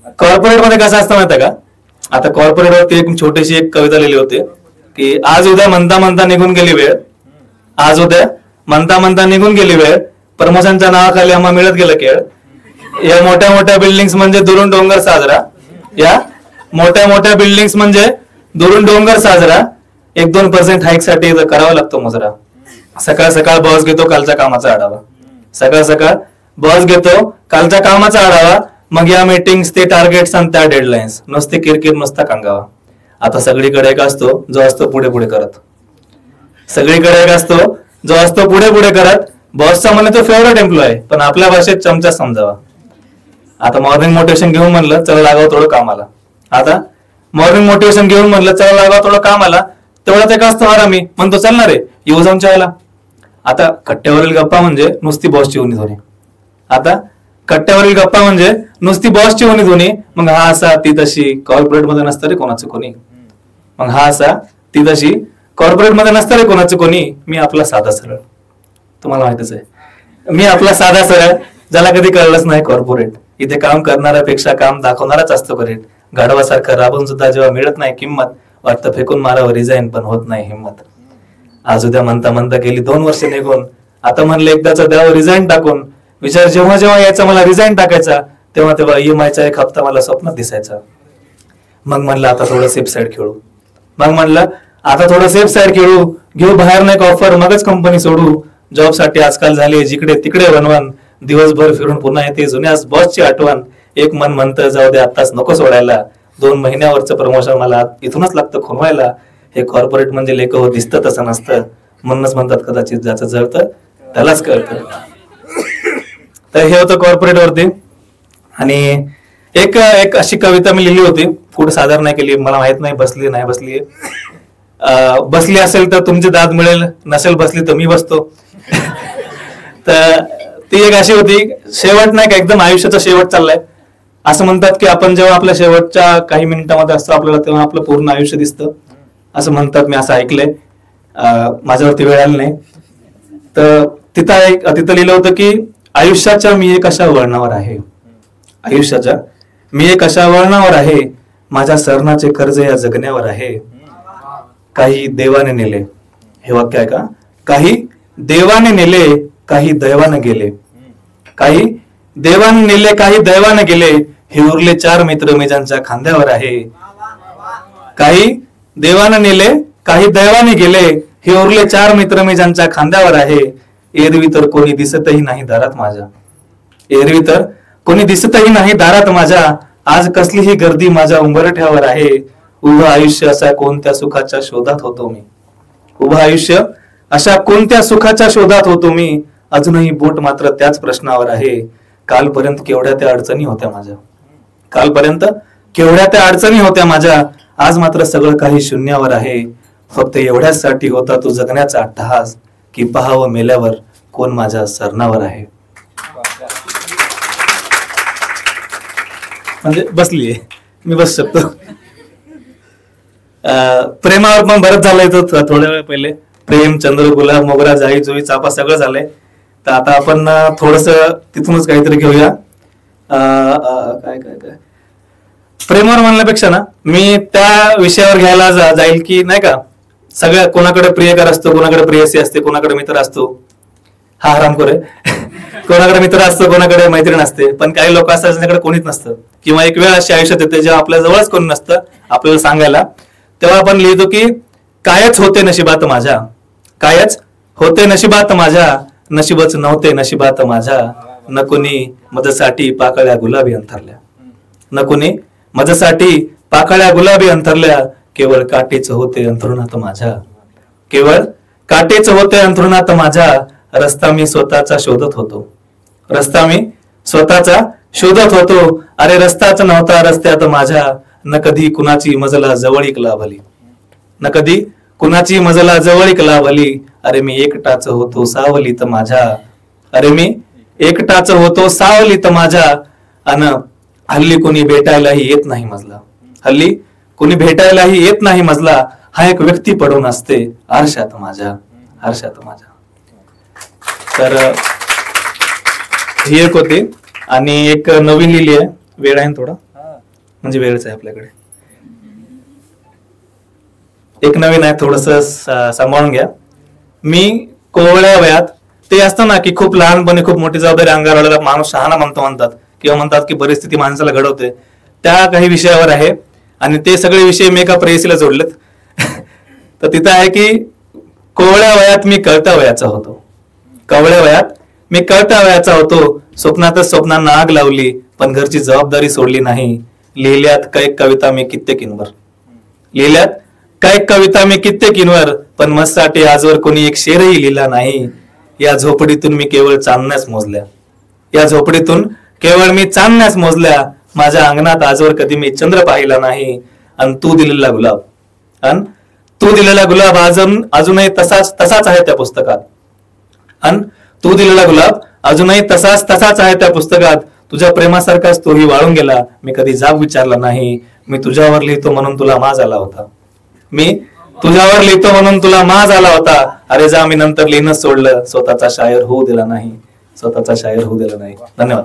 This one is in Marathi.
कॉर्पोरेट मध्ये कसं असतं माहिती का, आता कॉर्पोरेट वरती एक छोटीशी एक कविता लिहिली होती की आज उद्या म्हणता म्हणता निघून गेली वेळ, आज उद्या म्हणता म्हणता निघून गेली वेळ, प्रमोशनच्या नावाखाली आम्हाला मिळत गेलं केळ. या मोठ्या मोठ्या बिल्डिंग्स म्हणजे दुरून डोंगर साजरा, या मोठ्या मोठ्या बिल्डिंग्स म्हणजे दुरून डोंगर साजरा, 1-2% हाईक साठी करावा लागतो मुजरा. सकाळ सकाळ बॉस घेतो कालच्या कामाचा आढावा, सकाळ सकाळ बॉस घेतो कालच्या कामाचा आढावा, मग या मीटिंग्स ते टार्गेट्स आणि त्या डेडलाईन्स, नुसते किरकिर नुसता कांगावा. आता सगळीकडे एक असतो जो असतो पुढे पुढे करत, सगळीकडे एक असतो जो असतो पुढे पुढे करत. बॉसचा म्हणे तो फेवरेट एम्प्लॉय, पण आपल्या भाषेत चमचा समजावा. आता मॉर्निंग मोटिवेशन घेऊन म्हणलं चला लागावं थोडं कामाला, आता मॉर्निंग मोटिवेशन घेऊन म्हणलं चला लागावं थोडं कामाला, तेवढ्याच एक असतो आरामी म्हणतो चल ना रे येऊ जाऊन चायला. आता कट्ट्यावरील गप्पा म्हणजे नुसती बॉसची उनी धोनी, आता कट्ट्यावरील गप्पा म्हणजे नुसती बॉसची उनी धोनी. मग हा असा ती तशी, कॉर्पोरेट मध्ये नसतं रे कोणाचं कोणी. मग हा असा ती तशी, कॉर्पोरेट मध्ये नसतं रे कोणाचं कोणी. मी आपला साधा सरळ, तुम्हाला माहितीच आहे, मी आपला साधा सरळ, ज्याला कधी कळलंच नाही कॉर्पोरेट. इथे काम करणाऱ्यापेक्षा काम दाखवणाराच असतो करेक्ट. गाढवासारखं राबून सुद्धा जेव्हा मिळत नाही किंमत, वाटतं फेकून मारावं रिझाईन, पण होत नाही हिंमत. आज उद्या म्हणता म्हणता गेली 2 वर्ष निघून, आता म्हणलं एकदाच द्यावं रिझाईन टाकून. विचार जेव्हा जेव्हा यायचा मला रिझाईन टाकायचा, तेव्हा तेव्हा EMIचा एक हप्ता मला स्वप्नात दिसायचा. मग म्हणलं आता थोडं सेफ साईड खेळू, मग म्हणलं आता थोडं सेफ साईड खेळू, घेऊ बाहेर नाही ऑफर, मगच कंपनी सोडू. जॉब साठी आजकाल झाली जिकडे तिकडे वनवन, दिवसभर फिरून पुन्हा येते जुन्या बॉसची आठवण. एक मन म्हणतं जाऊ दे आताच नको सोडायला, 2 महिन्यावरचं प्रमोशन मला इथूनच लागतं खुणवायला. हे कॉर्पोरेट म्हणजे लेख हो दिसतं तसं नसतं, म्हणूनच म्हणतात कदाचित ज्याचं जळतं त्यालाच कळतं. तर हे होतं कॉर्पोरेट वरती. आणि एक एक अशी कविता मी लिहिली होती, पुढे सादर नाही केली, मला माहित नाही बसली नाही बसली. बसली असेल तर तुमची दाद मिळेल, नसेल बसली तर मी बसतो. तर ती एक अशी होती, शेवट नाही का एकदम आयुष्याचा शेवट चाललाय. असं म्हणतात की आपण जेव्हा आपल्या शेवटच्या काही मिनिटांमध्ये असतो आपल्याला, तेव्हा आपलं पूर्ण आयुष्य दिसतं असं म्हणतात. मी असं ऐकलंय, माझ्यावरती वेळ आली नाही. तर तिथं लिहिलं होतं की आयुष्याच्या मी एक अशा वळणावर आहे, आयुष्याच्या मी एक अशा वळणावर आहे, माझ्या सरणाचे कर्ज या जगण्यावर आहे. काही देवाने नेले, हे वाक्य आहे का, काही देवाने नेले काही दैवाने गेले, काही देवाने नेले काही दैवाने गेले, हे उरले 4 मित्र मी ज्यांच्या खांद्यावर आहे. काही देवाने नेले काही दैवाने गेले, हे उरले 4 मित्र मी ज्यांच्या खांद्यावर आहे. एरवी तर कोणी दिसतही नाही दारात माझ्या, एरवी तर कोणी दिसतही नाही दारात माझ्या, आज कसलीही गर्दी माझ्या उंबरठ्यावर आहे. उभं आयुष्य अशा कोणत्या सुखाच्या शोधात होतो मी, उभं आयुष्य अशा कोणत्या सुखाच्या शोधात होतो मी, अजूनही बोट मात्र त्याच प्रश्नावर आहे. कालपर्यंत केवढ्या त्या अडचणी होत्या माझ्या, कालपर्यंत केवढ्या त्या अडचणी होत्या माझ्या, आज मात्र सगळं काही शून्यावर आहे. फक्त एवढ्याच साठी होता तू जगण्याचा अट्टहास, की पहावं मेल्यावर कोण माझ्या सरणावर आहे. म्हणजे बसलीये, मी बस शकतो. प्रेमावर पण बरंच झालंय, तो थोड्या वेळ पहिले प्रेम, चंद्र, गुलाब, मोगरा, जाई, जुई, चाफा सगळं झालंय. तर आता आपण थोडस तिथूनच काहीतरी घेऊया. काय काय काय प्रेमावर म्हणण्यापेक्षा ना मी त्या विषयावर घ्यायला जाईल की नाही का, सगळ्या कोणाकडे प्रियकर असतो, कोणाकडे प्रेयसी असते, कोणाकडे मित्र असतो. हा हराम करे. कोणाकडे मित्र असतो, कोणाकडे मैत्रीण असते, पण काही लोक असतात ज्यांच्याकडे कोणीच नसतं. किंवा एक वेळ अशी आयुष्यात येते जेव्हा आपल्या जवळच कोणी नसतं आपल्याला सांगायला, तेव्हा आपण लिहितो की कायच होते नशिबात माझ्या, कायच होते नशिबात माझ्या, नशीबच नव्हते नशिबात माझ्या. न कोणी मजसाठी पाकळ्या गुलाबी अंथरल्या, न कोणी मजसाठी पाकळ्या गुलाबी अंथरल्या, केवळ काटेच होते अंथरुणात माझ्या, केवळ काटेच होते अंथरुणात माझ्या. रस्ता मी स्वतःचा शोधत होतो, रस्ता मी स्वतःचा शोधत होतो. अरे रस्ताच नव्हता रस्त्यात माझ्या, न कधी कुणाची मजला जवळीक लाभली, न कधी कुणाची मजला जवळीक लाभली. अरे मी एकटाच होतो सावलीत माझ्या, अरे मी एकटाच होतो सावलीत माझ्या. अन हल्ली कोणी भेटायलाही येत नाही मजला, हल्ली कोणी भेटायलाही येत नाही मजला. हा एक व्यक्ती पडून असते आरशात माझ्या, आरशात माझ्या. तर ही एक होती. आणि एक नवीन लिहिली आहे, वेळ आहे थोडा. म्हणजे वेळच आहे आपल्याकडे. एक नवीन आहे, थोडस सांभाळून घ्या. मी कोवळ्या वयात, ते असतं ना की खूप लहानपणी खूप मोठी जबाबदारी अंगावर आलेला माणूस शहाणा म्हणतात किंवा म्हणतात की परिस्थिती माणसाला घडवते, त्या काही विषयावर आहे. आणि ते सगळे विषय मी एका प्रेयसीला जोडलेत. तर तिथं आहे की कोवळ्या वयात मी कळत्या वयाचा होतो. कोवळ्या वयात मी कळत्या वयाचा होतो. स्वप्नातच स्वप्नांना आग लावली, पण घरची जबाबदारी सोडली नाही. लिहिल्यात काही कविता मी कित्येकींवर, लिहिल्यात काही कविता मी कित्येकींवर, पण मस्साठी आजवर कोणी एक शेरही लिहिला नाही. या झोपडीतून मी केवळ चांदण्यास मोजल्या, या झोपडीतून केवळ मी चांदण्यास मोजल्या. माझ्या अंगणात आजवर कधी मी चंद्र पाहिला नाही. आणि तू दिलेला गुलाब, आणि तू दिलेला गुलाब अजूनही तसाच आहे त्या पुस्तकात. आणि तू दिलेला गुलाब अजूनही तसाच आहे त्या पुस्तकात. तुझ्या प्रेमासारखाच तोही वाळून गेला. मी कधी जाब विचारला नाही. मी तुझ्यावर लिहितो म्हणून तुला माज आला होता. मी तुझ्यावर लिहितो म्हणून तुला माज आला होता. अरे जा, मी नंतर लिहिणं सोडलं. स्वतःचा शायर होऊ दिला नाही, स्वतःचा शायर होऊ दिला नाही. धन्यवाद.